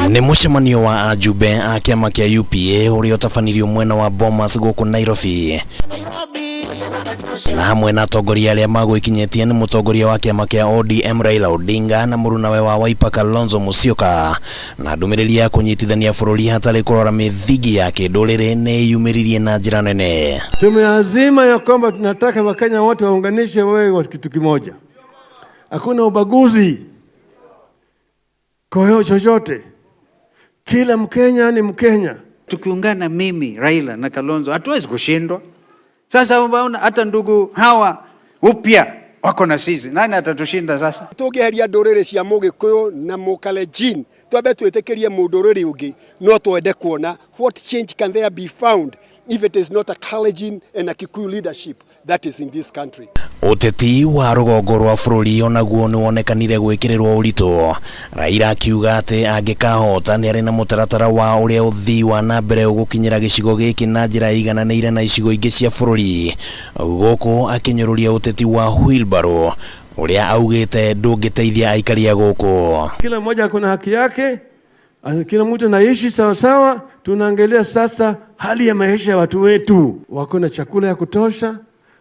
Ni mucemanio wa ajumbe a kiama kia UPA uria utafanirio mwena wa Bomas guku Nairobi, na hamwe na atongoria aria magwikinyetie ni mutongoria wa kiama kia ODM Raila Odinga na murunawe wa Wiper Kalonzo Musyoka, na ndumiriri ya kunyitithania bururi hatari kurora mithigi ya kinduriri ni yumiririe na njira nene. Tumeazima ya kwamba tunataka Wakenya wote waunganishe wawe kitu kimoja. Hakuna ubaguzi kwa hiyo chochote. Kila Mkenya ni Mkenya. Tukiungana mimi, Raila na Kalonzo hatuwezi kushindwa. Sasa unaona hata ndugu hawa upya wako na sisi. Nani atatushinda sasa? Tugeheria ndorere cia Mugikuyu na Mukalenjin. Twabe twitekerie mundorere ungi no twende kuona what change can there be found if it is not a Kalenjin and a Kikuyu leadership that is in this country. Uthii wa rugongo rwa bururi onaguo ni wonekanire gwikirirwo uritu. Raila akiuga ati angikahota ni ari na mutaratara wa uria uthii wa nambere ugukinyira gicigo giki na njira igananire na icigo ingi cia bururi. Guku akinyururia uteti wa wheelbarrow uria augite ndungiteithia aikaria guku. Kila mmoja kuna haki yake, kila mtu anaishi sawa sawa. Tunaangalia sasa hali ya maisha ya watu wetu. Wako na chakula ya kutosha,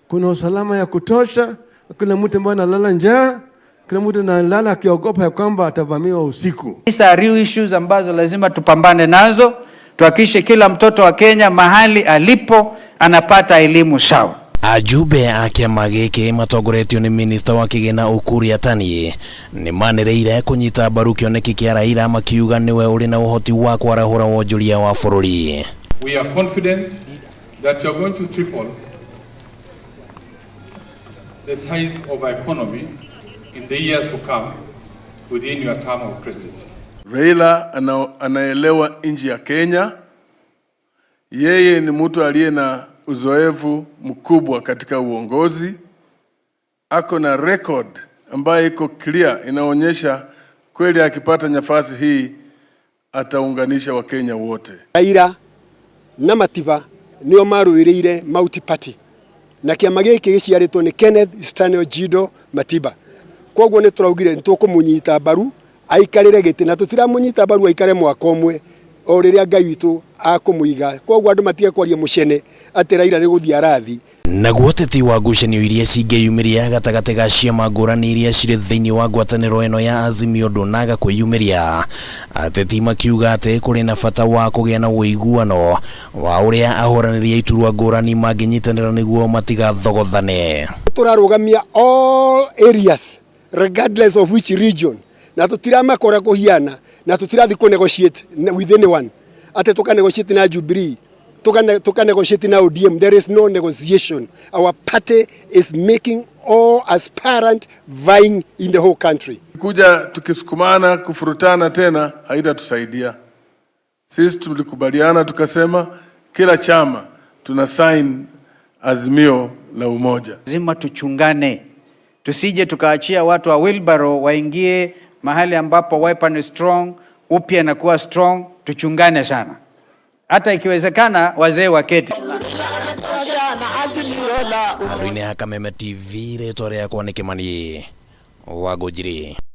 kuna usalama ya kutosha, kuna mtu ambaye analala njaa, kuna mtu analala akiogopa ya kwamba atavamiwa usiku. These are real issues ambazo lazima tupambane nazo, tuhakikishe kila mtoto wa Kenya mahali alipo anapata elimu sawa. Ajumbe a kiama giki matongoretio ni minister wa kigina Ukur Yatani ni manireire kunyita mbaru kioneki kia Raila makiuga niwe uri na uhoti wa kwarahura wonjoria wa bururi. We are confident that you are going to triple the size of our economy in the years to come within your term of presidency. Raila anaelewa nchi ya Kenya. Yeye ni mtu aliye na uzoefu mkubwa katika uongozi. Ako na record ambayo iko clear, inaonyesha kweli akipata nafasi hii ataunganisha Wakenya wote. Raila na Matiba nio maruirire multi party na kiama giki giciaritwo ni Kenneth Stanley Jido Matiba. Koguo ni turaugire ntukumunyita mbaru aikarire giti na tutiramunyita mbaru aikare mwaka umwe o riria Ngai witu akumuiga. Koguo andu matige kwaria mucene ati Raila ni guthia arathi. Naguo uteti wa ngucanio iria cingiyumiria gatagati ga ciama ngurani iria ciri thiini wa ngwataniro eno ya Azimio ndunaga kwiyumiria. Ateti makiuga ati kuri na bata wa kugia na wuiguano wa uria ahuraniria iturwa ngurani manginyitanira niguo matigathogothane. Turarugamia all areas regardless of which region, na tutiramakora kuhiana na tutirathi ku negotiate within one. Ate tuka negotiate na Jubilee, tuka negotiate na ODM. There is no negotiation. Our party is making all aspirant vying in the whole country. Kuja tukisukumana kufurutana tena haitatusaidia. Sisi tulikubaliana tukasema kila chama tuna sign azimio la umoja. Lazima tuchungane. Tusije tukaachia watu wa wheelbarrow waingie mahali ambapo Wiper ni strong, upya na kuwa strong. Tuchungane sana. Hata ikiwezekana wazee waketi. Kameme TV retore ya kwa nikimani wagojiri.